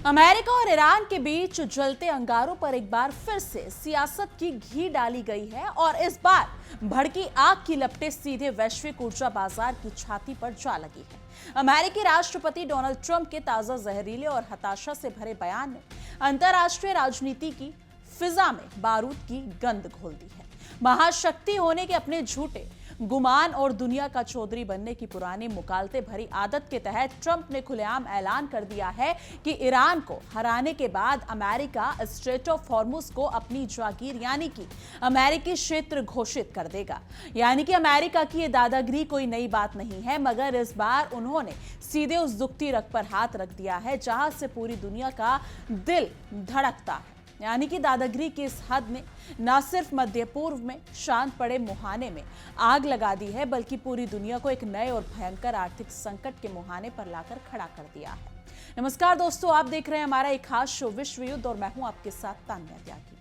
America और Iran के बीच जलते अंगारों पर एक बार फिर से सियासत की घी डाली गई है और इस बार भड़की आग की लपटें सीधे वैश्विक ऊर्जा बाजार की छाती पर जा लगी है। अमेरिकी राष्ट्रपति डोनाल्ड ट्रंप के ताजा जहरीले और हताशा से भरे बयान ने अंतर्राष्ट्रीय राजनीति की फिजा में बारूद की गंध घोल दी है। महाशक्ति होने के अपने झूठे गुमान और दुनिया का चौधरी बनने की पुरानी मुकालते भरी आदत के तहत ट्रंप ने खुलेआम ऐलान कर दिया है कि ईरान को हराने के बाद अमेरिका स्ट्रेट ऑफ हॉर्मुज को अपनी जागीर यानी कि अमेरिकी क्षेत्र घोषित कर देगा। यानी कि अमेरिका की ये दादागिरी कोई नई बात नहीं है, मगर इस बार उन्होंने सीधे उस दुखती रग पर हाथ रख दिया है जहां से पूरी दुनिया का दिल धड़कता है। यानी कि दादागिरी की इस हद ने न सिर्फ मध्य पूर्व में शांत पड़े मुहाने में आग लगा दी है, बल्कि पूरी दुनिया को एक नए और भयंकर आर्थिक संकट के मुहाने पर लाकर खड़ा कर दिया है। नमस्कार दोस्तों, आप देख रहे हैं हमारा एक खास शो विश्व युद्ध और मैं हूं आपके साथ तान्या त्यागी।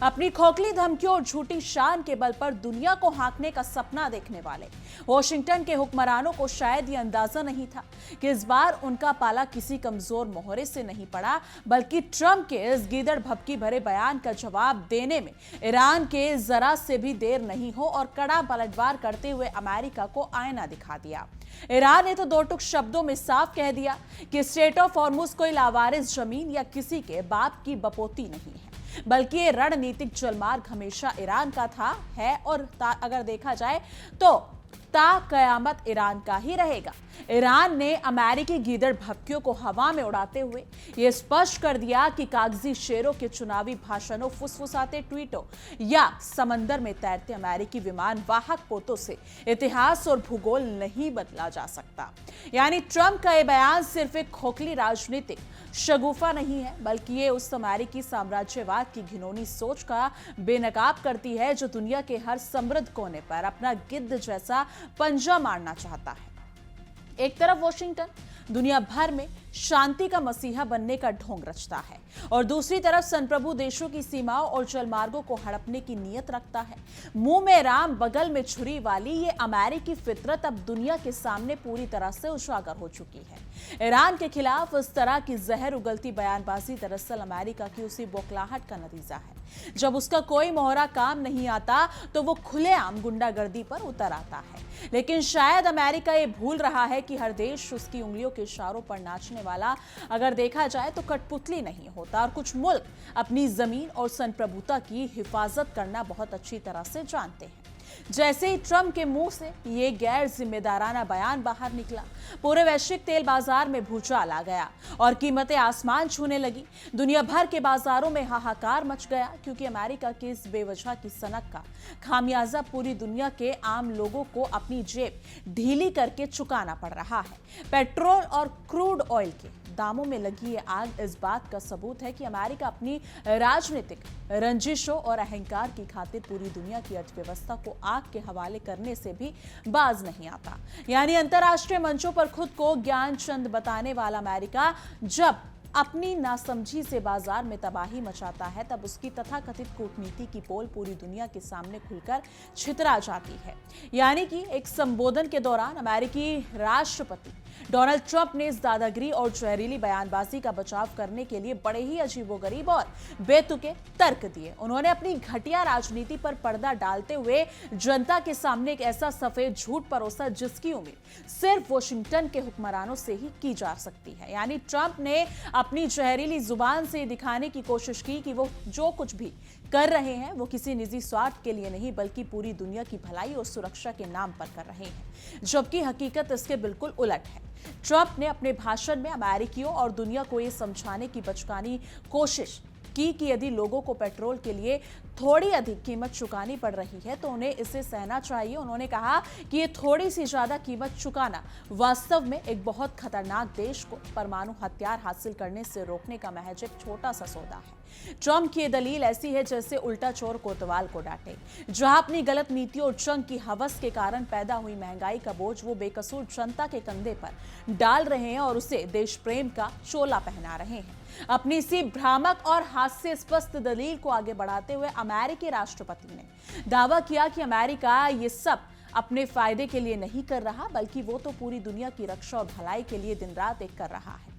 अपनी खोखली धमकियों और झूठी शान के बल पर दुनिया को हाँकने का सपना देखने वाले वॉशिंगटन के हुक्मरानों को शायद ये अंदाजा नहीं था कि इस बार उनका पाला किसी कमजोर मोहरे से नहीं पड़ा, बल्कि ट्रंप के इस गीदड़ भभकी भरे बयान का जवाब देने में ईरान के जरा से भी देर नहीं हो और कड़ा पलटवार करते हुए अमेरिका को आईना दिखा दिया। ईरान ने तो दो टुक शब्दों में साफ कह दिया कि स्ट्रेट ऑफ हॉर्मुज कोई लावारिस जमीन या किसी के बाप की बपोती नहीं है, बल्कि ये रणनीतिक जलमार्ग हमेशा ईरान का था, है और अगर देखा जाए तो ता कयामत ईरान का ही रहेगा। ईरान ने अमेरिकी गीदड़ भभकियों को हवा में उड़ाते हुए यह स्पष्ट कर दिया कि कागजी शेरों के चुनावी भाषणों, फुसफुसाते ट्वीटों या समंदर में तैरते अमेरिकी विमान वाहक पोतों से इतिहास और भूगोल नहीं बदला जा सकता। यानी ट्रंप का यह बयान सिर्फ एक खोखली राजनीतिक शगुफा नहीं है, बल्कि ये उस अमेरिकी साम्राज्यवाद की घिनौनी सोच का बेनकाब करती है जो दुनिया के हर समृद्ध कोने पर अपना गिद्ध जैसा पंजा मारना चाहता है। एक तरफ वॉशिंगटन दुनिया भर में शांति का मसीहा बनने का ढोंग रचता है और दूसरी तरफ संप्रभु देशों की सीमाओं और जलमार्गों को हड़पने की नीयत रखता है। मुंह में राम बगल में छुरी वाली ये अमेरिकी फितरत अब दुनिया के सामने पूरी तरह से उजागर हो चुकी है। ईरान के खिलाफ इस तरह की जहर उगलती बयानबाजी दरअसल अमेरिका की उसी बौखलाहट का नतीजा है। जब उसका कोई मोहरा काम नहीं आता तो वो खुलेआम गुंडागर्दी पर उतर आता है। लेकिन शायद अमेरिका ये भूल रहा है कि हर देश उसकी उंगलियों के इशारों पर नाचने वाला अगर देखा जाए तो कठपुतली नहीं होता और कुछ मुल्क अपनी जमीन और संप्रभुता की हिफाजत करना बहुत अच्छी तरह से जानते हैं। जैसे ही ट्रंप के मुंह से ये गैर जिम्मेदाराना बयान बाहर निकला, पूरे वैश्विक तेल बाजार में भूचाल आ गया और कीमतें आसमान छूने लगी। दुनिया भर के बाजारों में हाहाकार मच गया, क्योंकि अमेरिका की इस बेवजह की सनक का खामियाजा पूरी दुनिया के आम लोगों को अपनी जेब ढीली करके चुकाना पड़ रहा है। पेट्रोल और क्रूड ऑयल के दामों में लगी ये आग इस बात का सबूत है कि अमेरिका अपनी राजनीतिक रंजिशों और अहंकार की खातिर पूरी दुनिया की अर्थव्यवस्था को आग के हवाले करने से भी बाज नहीं आता। यानी अंतर्राष्ट्रीय मंचों पर खुद को ज्ञानचंद बताने वाला अमेरिका जब अपनी नासमझी से बाजार में तबाही मचाता है, तब उसकी तथाकथित कूटनीति की पोल पूरी दुनिया के सामने खुलकर छितरा जाती है। यानी कि एक संबोधन के दौरान अमेरिकी राष्ट्रपति डोनाल्ड ट्रंप ने इस दादागिरी और जहरीली बयानबाजी का बचाव करने के लिए बड़े ही अजीबोगरीब और बेतुके तर्क दिए। उन्होंने अपनी घटिया राजनीति पर पर्दा डालते हुए जनता के सामने एक ऐसा सफेद झूठ परोसा जिसकी उम्मीद सिर्फ वॉशिंगटन के हुक्मरानों से ही की जा सकती है। यानी ट्रंप ने अपनी जहरीली जुबान से दिखाने की कोशिश की कि वो जो कुछ भी कर रहे हैं वो किसी निजी स्वार्थ के लिए नहीं, बल्कि पूरी दुनिया की भलाई और सुरक्षा के नाम पर कर रहे हैं, जबकि हकीकत इसके बिल्कुल उलट है। ट्रंप ने अपने भाषण में अमेरिकियों और दुनिया को ये समझाने की बचकानी कोशिश की कि यदि लोगों को पेट्रोल के लिए थोड़ी अधिक कीमत चुकानी पड़ रही है तो उन्हें इसे सहना चाहिए। उन्होंने कहा कि ये थोड़ी सी ज्यादा कीमत चुकाना वास्तव में एक बहुत खतरनाक देश को परमाणु हथियार हासिल करने से रोकने का महज एक छोटा सा सौदा है। ट्रंप की दलील ऐसी है जैसे उल्टा चोर कोतवाल को डांटे। जहां अपनी गलत नीतियों और जंग की हवस के कारण पैदा हुई महंगाई का बोझ वो बेकसूर जनता के कंधे पर डाल रहे हैं और उसे देश प्रेम का चोला पहना रहे हैं। अपनी इसी भ्रामक और हास्यास्पद दलील को आगे बढ़ाते हुए अमेरिकी राष्ट्रपति ने दावा किया कि अमेरिका ये सब अपने फायदे के लिए नहीं कर रहा, बल्कि वो तो पूरी दुनिया की रक्षा और भलाई के लिए दिन रात एक कर रहा है।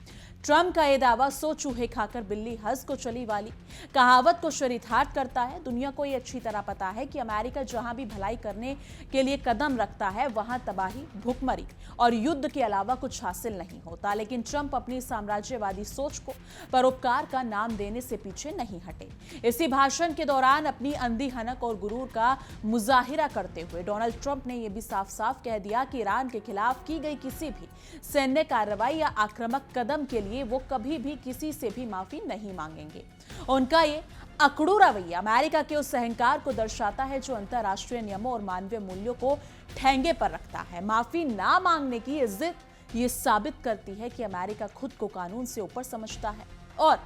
ट्रंप का यह दावा सो चूहे खाकर बिल्ली हंस को चली वाली कहावत को चरितार्थ करता है। दुनिया को ये अच्छी तरह पता है कि अमेरिका जहां भी भलाई करने के लिए कदम रखता है वहां तबाही, भुखमरी और युद्ध के अलावा कुछ हासिल नहीं होता। लेकिन ट्रंप अपनी साम्राज्यवादी सोच को परोपकार का नाम देने से पीछे नहीं हटे। इसी भाषण के दौरान अपनी अंधी हनक और गुरूर का मुजाहिरा करते हुए डोनाल्ड ट्रंप ने यह भी साफ साफ कह दिया कि ईरान के खिलाफ की गई किसी भी सैन्य कार्रवाई या आक्रामक कदम के लिए वो कभी भी किसी से भी माफी नहीं मांगेंगे। उनका ये अकड़ू रवैया अमेरिका के उस अहंकार को दर्शाता है जो अंतर्राष्ट्रीय नियमों और मानवीय मूल्यों को ठेंगे पर रखता है। माफी ना मांगने की इज्जत ये साबित करती है कि अमेरिका खुद को कानून से ऊपर समझता है और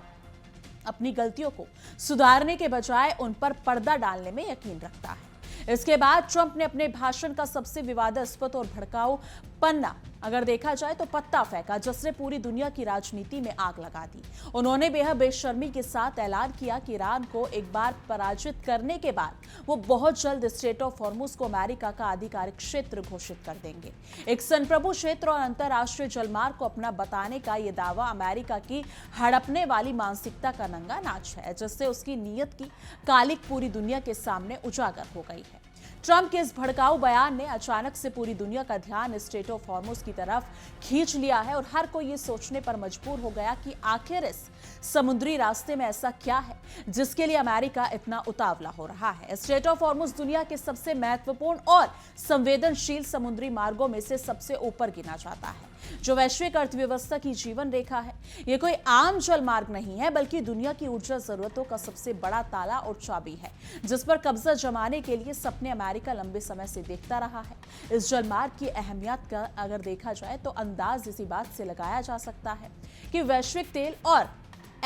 अपनी गलतियों को सुधारने के बजाय उन पर पर्दा डालने में यकीन रखता है। इसके बाद ट्रंप ने अपने भाषण का सबसे विवादास्पद और भड़काऊ पन्ना अगर देखा जाए तो पत्ता फेंका, जिसने पूरी दुनिया की राजनीति में आग लगा दी। उन्होंने बेहद बेशर्मी के साथ ऐलान किया कि ईरान को एक बार पराजित करने के बाद वो बहुत जल्द स्ट्रेट ऑफ हॉर्मुज को अमेरिका का आधिकारिक क्षेत्र घोषित कर देंगे। एक संप्रभु क्षेत्र और अंतर्राष्ट्रीय जलमार्ग को अपना बताने का यह दावा अमेरिका की हड़पने वाली मानसिकता का नंगा नाच है, जिससे उसकी नीयत की कालिक पूरी दुनिया के सामने उजागर हो गई है। ट्रंप के इस भड़काऊ बयान ने अचानक से पूरी दुनिया का ध्यान स्ट्रेट ऑफ हॉर्मुज की तरफ खींच लिया है और हर कोई ये सोचने पर मजबूर हो गया कि आखिर इस समुद्री रास्ते में ऐसा क्या है जिसके लिए अमेरिका इतना उतावला हो रहा है। स्ट्रेट ऑफ हॉर्मुज दुनिया के सबसे महत्वपूर्ण और संवेदनशील समुद्री मार्गों में से सबसे ऊपर गिना जाता है, जो वैश्विक अर्थव्यवस्था की जीवन रेखा है। यह कोई आम जल मार्ग नहीं है, बल्कि दुनिया की ऊर्जा जरूरतों का सबसे बड़ा ताला और चाबी है, जिस पर कब्जा जमाने के लिए सपने अमेरिका लंबे समय से देखता रहा है। इस जल मार्ग की अहमियत का अगर देखा जाए तो अंदाज इसी बात से लगाया जा सकता है कि वैश्विक तेल और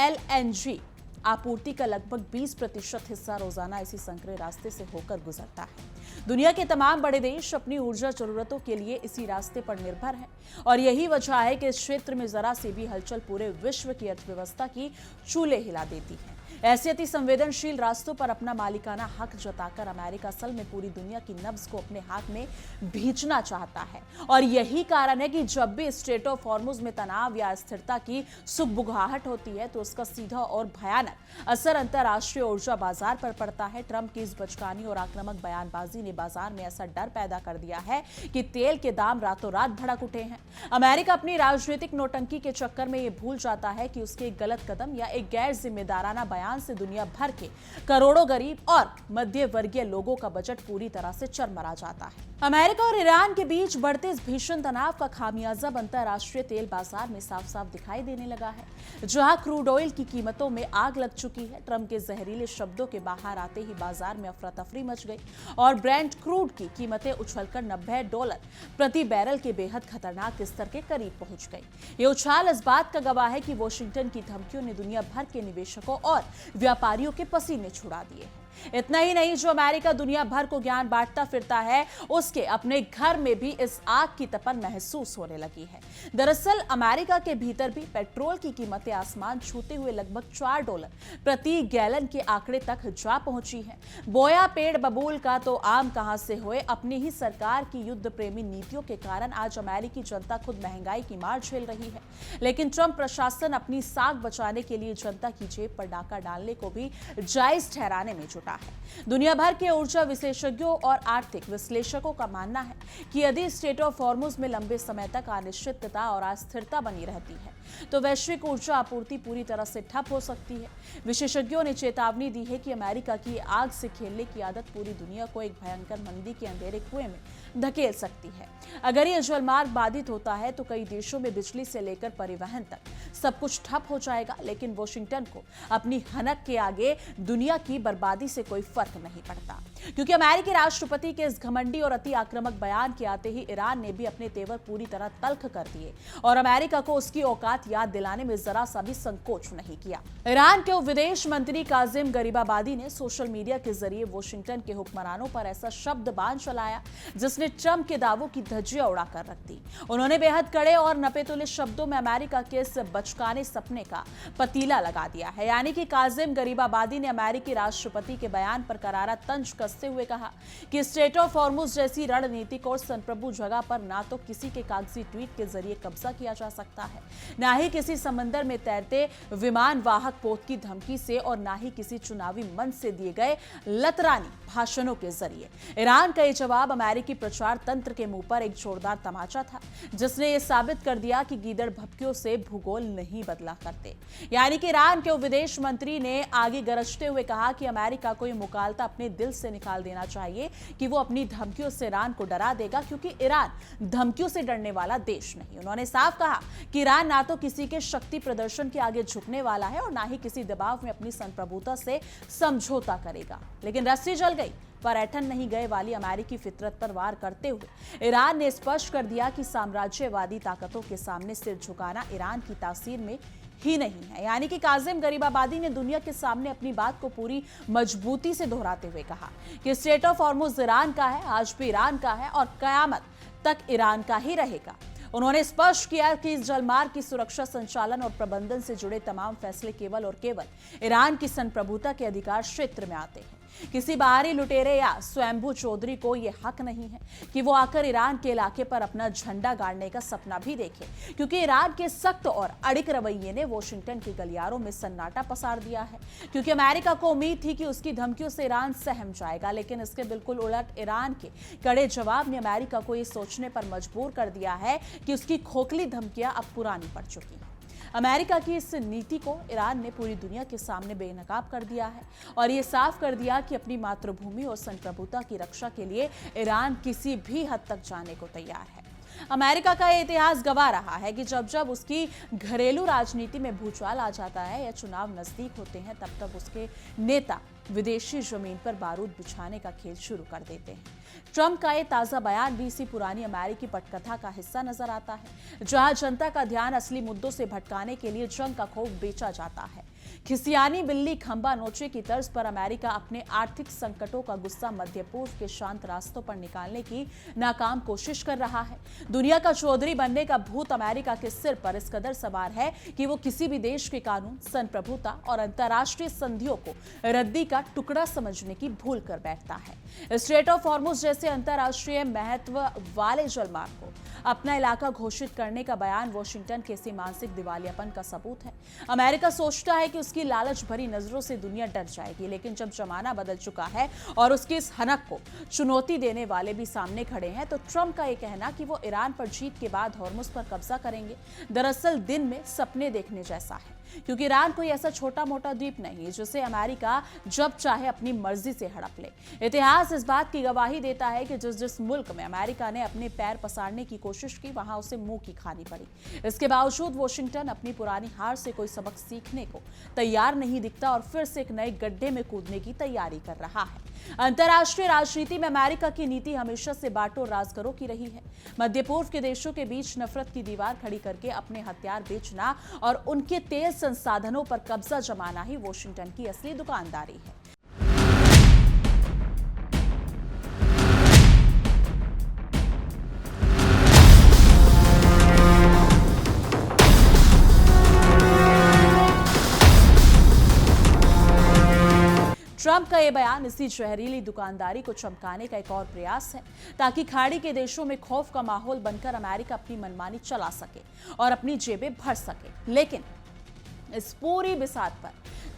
LNG आपूर्ति का लगभग 20% हिस्सा रोजाना इसी संकरे रास्ते से होकर गुजरता है। दुनिया के तमाम बड़े देश अपनी ऊर्जा जरूरतों के लिए इसी रास्ते पर निर्भर हैं और यही वजह है कि इस क्षेत्र में जरा सी भी हलचल पूरे विश्व की अर्थव्यवस्था की चूल्हे हिला देती है। ऐसे अति संवेदनशील रास्तों पर अपना मालिकाना हक जताकर अमेरिका असल में पूरी दुनिया की नब्ज को अपने हाथ में भींचना चाहता है और यही कारण है कि जब भी स्ट्रेट ऑफ हॉर्मुज में तनाव या अस्थिरता की सुगबुगाहट होती है तो उसका सीधा और भयानक असर अंतर्राष्ट्रीय ऊर्जा बाजार पर पड़ता है। ट्रंप की इस बचकानी और आक्रामक बयानबाजी ने बाजार में ऐसा डर पैदा कर दिया है कि तेल के दाम रातों रात भड़क उठे हैं। अमेरिका अपनी राजनीतिक नोटंकी के चक्कर में यह भूल जाता है कि उसके एक गलत कदम या एक गैर जिम्मेदाराना बयान से दुनिया भर के करोड़ों गरीब और मध्य वर्गीय लोगों का बजट पूरी तरह से चरमरा जाता है। अमेरिका और ईरान के बीच बढ़ते इस भीषण तनाव का खामियाजा अंतर्राष्ट्रीय तेल बाजार में साफ साफ दिखाई देने लगा है, जहां क्रूड ऑयल की कीमतों में आग लग चुकी है। ट्रंप के जहरीले शब्दों के बाहर आते ही बाजार में अफरा तफरी मच गई और ब्रेंट क्रूड की कीमतें उछलकर $90 प्रति बैरल के बेहद खतरनाक स्तर के करीब पहुंच गई। ये उछाल इस बात का गवाह है कि वॉशिंगटन की धमकियों ने दुनिया भर के निवेशकों और व्यापारियों के पसीने छुड़ा दिए हैं। इतना ही नहीं, जो अमेरिका दुनिया भर को ज्ञान बांटता फिरता है, उसके अपने घर में भी इस आग की तपन महसूस होने लगी है। दरअसल अमेरिका के भीतर भी पेट्रोल की कीमतें आसमान छूते हुए लगभग $4 प्रति गैलन के आंकड़े तक जा पहुंची है। बोया पेड़ बबूल का तो आम कहां से हुए। अपनी ही सरकार की युद्ध प्रेमी नीतियों के कारण आज अमेरिकी जनता खुद महंगाई की मार झेल रही है, लेकिन ट्रंप प्रशासन अपनी साख बचाने के लिए जनता की जेब पर डाका डालने को भी जायज ठहराने में जुटा है। दुनिया भर के ऊर्जा विशेषज्ञों और आर्थिक विश्लेषकों का मानना है कि यदि स्ट्रेट ऑफ हॉर्मुज में लंबे समय तक अनिश्चितता और अस्थिरता बनी रहती है तो वैश्विक ऊर्जा आपूर्ति पूरी तरह से ठप हो सकती है। विशेषज्ञों ने चेतावनी दी है कि अमेरिका की आग से खेलने की आदत पूरी दुनिया को एक भयंकर मंदी के अंधेरे कुएं में धकेल सकती है। अगर यह जलमार्ग बाधित होता है तो कई देशों में बिजली से लेकर परिवहन तक सब कुछ ठप हो जाएगा, लेकिन वॉशिंगटन को अपनी हनक के आगे दुनिया की बर्बादी से कोई फर्क नहीं पड़ता, क्योंकि अमेरिकी राष्ट्रपति के इस घमंडी और अति आक्रामक बयान के आते ही ईरान ने भी अपने तेवर पूरी तरह तल्ख कर दिए और अमेरिका को उसकी औकात याद दिलाने में जरा सा भी संकोच नहीं किया। ईरान के विदेश मंत्री काजिम गरीबाबादी ने सोशल मीडिया के जरिए वॉशिंगटन के हुक्मरानों पर ऐसा शब्दबाण चलाया जिसने ट्रंप के दावों की धज्जियां उड़ाकर रख दी। उन्होंने बेहद कड़े और नपेतुले शब्दों में अमेरिका के इस बचकाने सपने का पतीला लगा दिया है। यानी कि काजिम गरीबाबादी ने अमेरिकी राष्ट्रपति के बयान पर करारा तंज कसते हुए कहा कि स्ट्रेट ऑफ हॉर्मुज जैसी रणनीतिक और संप्रभु जगह पर ना तो किसी के कागजी ट्वीट के जरिए कब्जा किया जा सकता है, ना ही किसी समंदर में तैरते विमान वाहक पोत की धमकी से, और ना ही किसी चुनावी मंच से दिए गए लतरानी भाषणों के जरिए। ईरान का यह जवाब अमेरिकी प्रचार तंत्र के मुंह पर एक जोरदार तमाचा था, जिसने यह साबित कर दिया कि गीदड़ भभकियों से भूगोल नहीं बदला करते। यानी कि ईरान के विदेश मंत्री ने आगे गरजते हुए कहा कि अमेरिका को यह मुकालता अपने दिल से निकाल देना चाहिए कि वो अपनी धमकियों से ईरान को डरा देगा, क्योंकि ईरान धमकियों से डरने वाला देश नहीं। उन्होंने साफ कहा कि ईरान ना तो किसी के शक्ति प्रदर्शन के आगे झुकने वाला है और ना ही किसी दबाव में अपनी संप्रभुता से समझौता करेगा। लेकिन रस्सी जल गई, पर्यटन नहीं गए वाली अमेरिकी फितरत पर वार करते हुए ईरान ने स्पष्ट कर दिया कि साम्राज्यवादी ताकतों के सामने सिर झुकाना ईरान की तासीर में ही नहीं है। यानी कि काजिम गरीबाबादी ने दुनिया के सामने अपनी बात को पूरी मजबूती से दोहराते हुए कहा कि स्ट्रेट ऑफ हॉर्मुज ईरान का है, आज भी ईरान का है और कयामत तक ईरान का ही रहेगा। उन्होंने स्पष्ट किया कि इस जलमार्ग की सुरक्षा, संचालन और प्रबंधन से जुड़े तमाम फैसले केवल और केवल ईरान की संप्रभुता के अधिकार क्षेत्र में आते हैं। किसी बाहरी लुटेरे या स्वयंभू चौधरी को यह हक नहीं है कि वो आकर ईरान के इलाके पर अपना झंडा गाड़ने का सपना भी देखे, क्योंकि ईरान के सख्त और अड़िक रवैये ने वॉशिंगटन के गलियारों में सन्नाटा पसार दिया है। क्योंकि अमेरिका को उम्मीद थी कि उसकी धमकियों से ईरान सहम जाएगा, लेकिन इसके बिल्कुल उलट ईरान के कड़े जवाब ने अमेरिका को यह सोचने पर मजबूर कर दिया है कि उसकी खोखली धमकियां अब पुरानी पड़ चुकी हैं। अमेरिका की इस नीति को ईरान ने पूरी दुनिया के सामने बेनकाब कर दिया है और ये साफ कर दिया कि अपनी मातृभूमि और संप्रभुता की रक्षा के लिए ईरान किसी भी हद तक जाने को तैयार है। अमेरिका का यह इतिहास गवाह रहा है कि जब जब उसकी घरेलू राजनीति में भूचाल आ जाता है या चुनाव नजदीक होते हैं, तब तब उसके नेता विदेशी जमीन पर बारूद बिछाने का खेल शुरू कर देते हैं। ट्रंप का यह ताजा बयान भी इसी पुरानी अमेरिकी पटकथा का हिस्सा नजर आता है, जहां जनता का ध्यान असली मुद्दों से भटकाने के लिए जंग का खौफ बेचा जाता है। खिसियानी बिल्ली खंबा नोचे की तर्ज पर अमेरिका अपने आर्थिक संकटों का गुस्सा मध्य पूर्व के शांत रास्तों पर निकालने की नाकाम कोशिश कर रहा है। दुनिया का चौधरी बनने का भूत अमेरिका के सिर पर इस कदर सवार है कि वो किसी भी देश के कानून, संप्रभुता और अंतर्राष्ट्रीय संधियों को रद्दी का टुकड़ा समझने की भूल कर बैठता है। स्ट्रेट ऑफ हॉर्मुज जैसे अंतर्राष्ट्रीय महत्व वाले जलमार्ग को अपना इलाका घोषित करने का बयान वॉशिंगटन के इसी मानसिक दिवालियापन का सबूत है। अमेरिका सोचता है कि उसकी लालच भरी नजरों से दुनिया डर जाएगी, लेकिन जब जमाना बदल चुका है और उसकी इस हनक को चुनौती देने वाले भी सामने खड़े हैं, तो ट्रंप का यह कहना कि वो ईरान पर जीत के बाद हॉर्मुज पर कब्जा करेंगे, दरअसल दिन में सपने देखने जैसा है। क्योंकि ईरान कोई ऐसा छोटा मोटा द्वीप नहीं जिसे अमेरिका जब चाहे अपनी मर्जी से हड़प ले। इतिहास इस बात की गवाही देता है कि जिस जिस मुल्क में अमेरिका ने अपने पैर पसारने की कोशिश की, वहां उसे मुंह की खानी पड़ी। इसके बावजूद वॉशिंगटन अपनी पुरानी हार से कोई सबक सीखने को तैयार नहीं दिखता और फिर से एक नए गड्ढे में कूदने की तैयारी कर रहा है। अंतर्राष्ट्रीय राजनीति में अमेरिका की नीति हमेशा से बांटो राज करो की रही है। मध्य पूर्व के देशों के बीच नफरत की दीवार खड़ी करके अपने हथियार बेचना और उनके तेल संसाधनों पर कब्जा जमाना ही वॉशिंगटन की असली दुकानदारी है। ट्रंप का यह बयान इसी जहरीली दुकानदारी को चमकाने का एक और प्रयास है, ताकि खाड़ी के देशों में खौफ का माहौल बनकर अमेरिका अपनी मनमानी चला सके और अपनी जेबें भर सके। लेकिन इस पूरी बिसात पर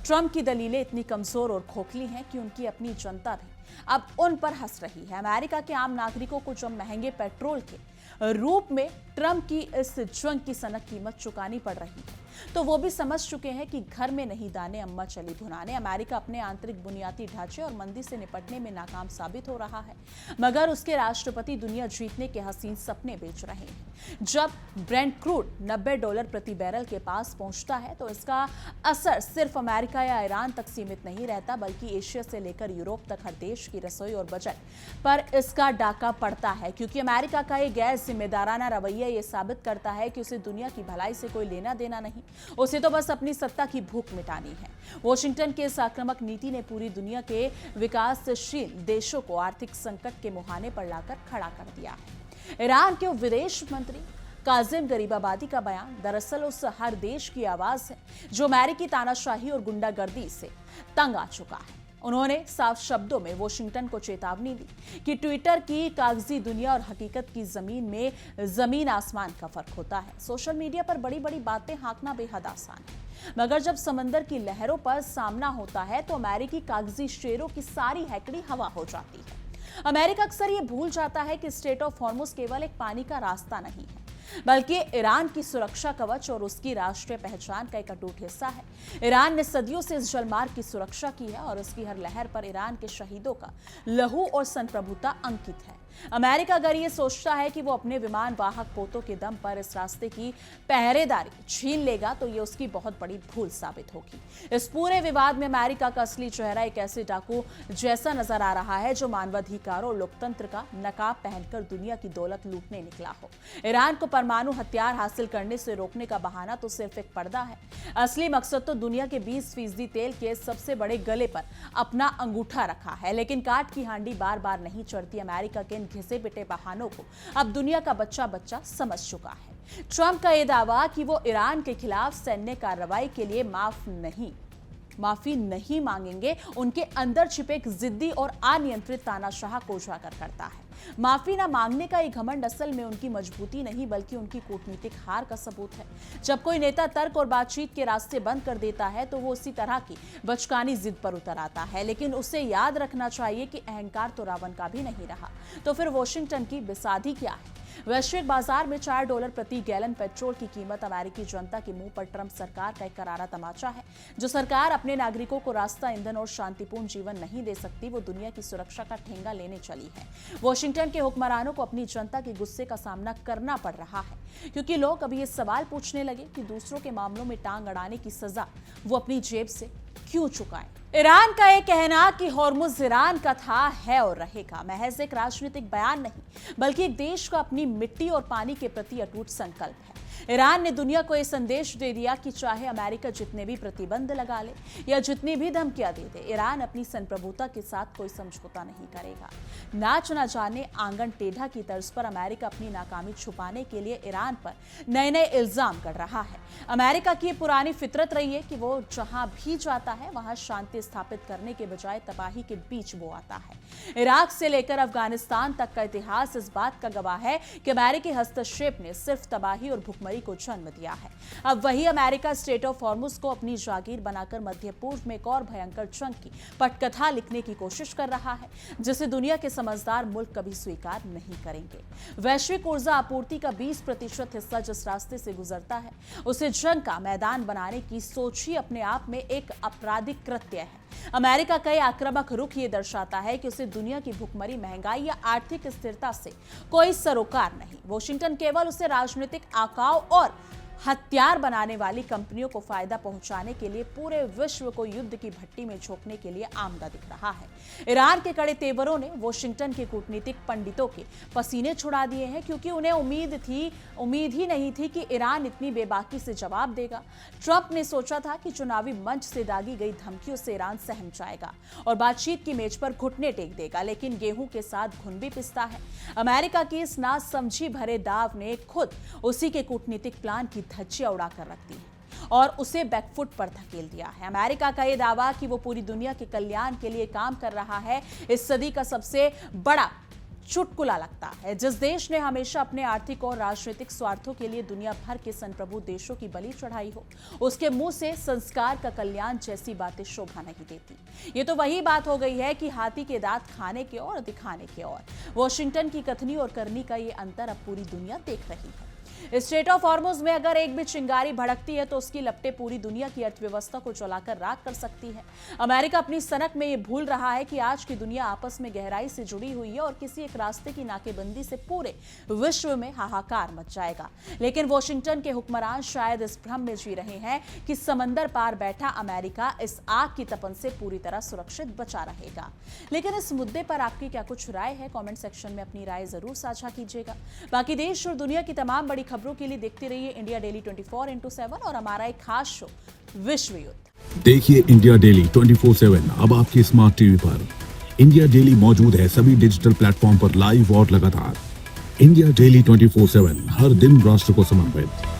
ट्रंप की दलीलें इतनी कमजोर और खोखली हैं कि उनकी अपनी जनता भी अब उन पर हंस रही है। अमेरिका के आम नागरिकों को जब महंगे पेट्रोल के रूप में ट्रंप की इस जंग की सनक कीमत चुकानी पड़ रही है, तो वो भी समझ चुके हैं कि घर में नहीं दाने अम्मा चली भुनाने। अमेरिका अपने आंतरिक बुनियादी ढांचे और मंदी से निपटने में नाकाम साबित हो रहा है, मगर उसके राष्ट्रपति दुनिया जीतने के हसीन सपने बेच रहे हैं। जब ब्रेंट क्रूड $90 प्रति बैरल के पास पहुंचता है तो इसका असर सिर्फ अमेरिका या ईरान तक सीमित नहीं रहता, बल्कि एशिया से लेकर यूरोप तक हर देश की रसोई और बजट पर इसका डाका पड़ता है, क्योंकि अमेरिका का ये गैर जिम्मेदाराना रवैया ये साबित करता है कि उसे दुनिया की भलाई से कोई लेना देना नहीं, उसे तो बस अपनी सत्ता की भूख मिटानी है। वॉशिंगटन की इस आक्रामक नीति ने पूरी दुनिया के विकासशील देशों को आर्थिक संकट के मुहाने पर लाकर खड़ा कर दिया है। ईरान के विदेश मंत्री काजिम गरीबाबादी का बयान दरअसल उस हर देश की आवाज है जो अमेरिकी तानाशाही और गुंडागर्दी से तंग आ चुका है। उन्होंने साफ शब्दों में वॉशिंगटन को चेतावनी दी कि ट्विटर की कागजी दुनिया और हकीकत की जमीन में जमीन आसमान का फर्क होता है। सोशल मीडिया पर बड़ी बड़ी बातें हाँकना बेहद आसान है, मगर जब समंदर की लहरों पर सामना होता है तो अमेरिकी कागजी शेरों की सारी हैकड़ी हवा हो जाती है। अमेरिका अक्सर ये भूल जाता है कि स्ट्रेट ऑफ हॉर्मुज केवल एक पानी का रास्ता नहीं है, बल्कि ईरान की सुरक्षा कवच और उसकी राष्ट्रीय पहचान का एक अटूट हिस्सा है। ईरान ने सदियों से इस जलमार्ग की सुरक्षा की है और उसकी हर लहर पर ईरान के शहीदों का लहू और संप्रभुता अंकित है। अमेरिका अगर ये सोचता है कि वो अपने विमान वाहक पोतों के दम पर इस रास्ते की पहरेदारी छीन लेगा तो ये उसकी बहुत बड़ी भूल साबित होगी। इस पूरे विवाद में अमेरिका का असली चेहरा एक ऐसे डाकू जैसा नजर आ रहा है जो मानवाधिकारों और लोकतंत्र का नकाब पहनकर दुनिया की दौलत लूटने निकला हो। ईरान को परमाणु हथियार हासिल करने से रोकने का बहाना तो सिर्फ एक पर्दा है। असली मकसद तो दुनिया के 20% तेल के सबसे बड़े गले पर अपना अंगूठा रखा है। लेकिन काट की हांडी बार बार नहीं चढ़ती। अमेरिका के घिसे पिटे बहानों को अब दुनिया का बच्चा बच्चा समझ चुका है। ट्रंप का यह दावा कि वो ईरान के खिलाफ सैन्य कार्रवाई के लिए माफी नहीं मांगेंगे, उनके अंदर छिपे एक जिद्दी और अनियंत्रित तानाशाह को उजागर करता है। माफी ना मांगने का ये घमंड असल में उनकी मजबूती नहीं बल्कि उनकी कूटनीतिक हार का सबूत है। जब कोई नेता तर्क और बातचीत के रास्ते बंद कर देता है तो वो उसी तरह की बचकानी जिद पर उतर आता है, लेकिन उसे याद रखना चाहिए कि अहंकार तो रावण का भी नहीं रहा। तो फिर वॉशिंगटन की बिसाधी क्या है? वैश्विक बाजार में $4 प्रति गैलन पेट्रोल की कीमत अमेरिकी जनता के मुंह पर ट्रंप सरकार का एक करारा तमाचा है। जो सरकार अपने नागरिकों को रास्ता, ईंधन और शांतिपूर्ण जीवन नहीं दे सकती, वो दुनिया की सुरक्षा का ठेंगा लेने चली है। वॉशिंगटन के हुक्मरानों को अपनी जनता के गुस्से का सामना करना पड़ रहा है, क्योंकि लोग अभी ये सवाल पूछने लगे कि दूसरों के मामलों में टांग अड़ाने की सजा वो अपनी जेब से क्यों चुकाएं। ईरान का यह कहना कि हॉर्मुज ईरान का था, है और रहेगा महज एक राजनीतिक बयान नहीं, बल्कि एक देश का अपनी मिट्टी और पानी के प्रति अटूट संकल्प है। ईरान ने दुनिया को यह संदेश दे दिया कि चाहे अमेरिका जितने भी प्रतिबंध लगा ले या जितनी भी धमकियां दे दे, ईरान अपनी संप्रभुता के साथ कोई समझौता नहीं करेगा। नाच न जाने आंगन टेढ़ा की तर्ज पर अमेरिका अपनी नाकामी छुपाने के लिए ईरान पर नए नए इल्जाम कर रहा है। अमेरिका की पुरानी फितरत रही है कि वो जहां भी जाता है वहां शांति स्थापित करने के बजाय तबाही के बीच वो आता है। इराक से लेकर अफगानिस्तान तक का इतिहास इस बात का गवाह है कि अमेरिकी हस्तक्षेप ने सिर्फ तबाही और भुखमरी को जन्म दिया है। अब वही अमेरिका स्ट्रेट ऑफ हॉर्मुज को अपनी जागीर बनाकर मध्य पूर्व में एक और भयंकर जंग की पटकथा लिखने की कोशिश कर रहा है, जिसे दुनिया के समझदार मुल्क कभी स्वीकार नहीं करेंगे। वैश्विक ऊर्जा आपूर्ति का 20% हिस्सा जिस रास्ते से गुजरता है, उसे जंग का मैदान बनाने की सोच ही अपने आप में एक आपराधिक कृत्य है। अमेरिका का यह आक्रामक रुख ये दर्शाता है कि उसे दुनिया की भुखमरी, महंगाई या आर्थिक स्थिरता से कोई सरोकार नहीं। वॉशिंगटन केवल उसे राजनीतिक आकाव और हथियार बनाने वाली कंपनियों को फायदा पहुंचाने के लिए पूरे विश्व को युद्ध की भट्टी में झोंकने के लिए आमदा दिख रहा है। ईरान के कड़े तेवरों ने वॉशिंगटन के कूटनीतिक पंडितों के पसीने छुड़ा दिए हैं, क्योंकि उन्हें उम्मीद ही नहीं थी कि ईरान इतनी बेबाकी से जवाब देगा। ट्रंप ने सोचा था कि चुनावी मंच से दागी गई धमकियों से ईरान सहम जाएगा और बातचीत की मेज पर घुटने टेक देगा, लेकिन गेहूं के साथ घुन भी पिसता है। अमेरिका की इस नासमझी भरे दाव ने खुद उसी के कूटनीतिक प्लान की धज्जियां उड़ाकर रख दी है और उसे बैकफुट पर धकेल दिया है। अमेरिका का यह दावा कि वो पूरी दुनिया के कल्याण के लिए काम कर रहा है, इस सदी का सबसे बड़ा चुटकुला लगता है। जिस देश ने हमेशा अपने आर्थिक और राजनीतिक स्वार्थों के लिए दुनिया भर के संप्रभु देशों की बलि चढ़ाई हो, उसके मुंह से संस्कार का कल्याण जैसी बातें शोभा नहीं देती। ये तो वही बात हो गई है कि हाथी के दांत खाने के और दिखाने के और। वॉशिंगटन की कथनी और करनी का ये अंतर अब पूरी दुनिया देख रही है। स्ट्रेट ऑफ हॉर्मुज में अगर एक भी चिंगारी भड़कती है तो उसकी लपटें पूरी दुनिया की अर्थव्यवस्था को जलाकर राख कर सकती है। अमेरिका अपनी सनक में ये भूल रहा है कि आज की दुनिया आपस में गहराई से जुड़ी हुई है और किसी एक रास्ते की नाकेबंदी से पूरे विश्व में हाहाकार मच जाएगा। लेकिन वॉशिंगटन के हुक्मरान शायद इस भ्रम में जी रहे हैं कि समंदर पार बैठा अमेरिका इस आग की तपन से पूरी तरह सुरक्षित बचा रहेगा। लेकिन इस मुद्दे पर आपकी क्या कुछ राय है? कमेंट सेक्शन में अपनी राय जरूर साझा कीजिएगा। बाकी देश और दुनिया की तमाम बड़ी खबरों के लिए देखते रहिए इंडिया डेली 24x7 और हमारा एक खास शो विश्व युद्ध। देखिए इंडिया डेली 24/7 अब आपके स्मार्ट टीवी पर। इंडिया डेली मौजूद है सभी डिजिटल प्लेटफॉर्म पर लाइव और लगातार। इंडिया डेली 24/7 हर दिन राष्ट्र को समर्पित।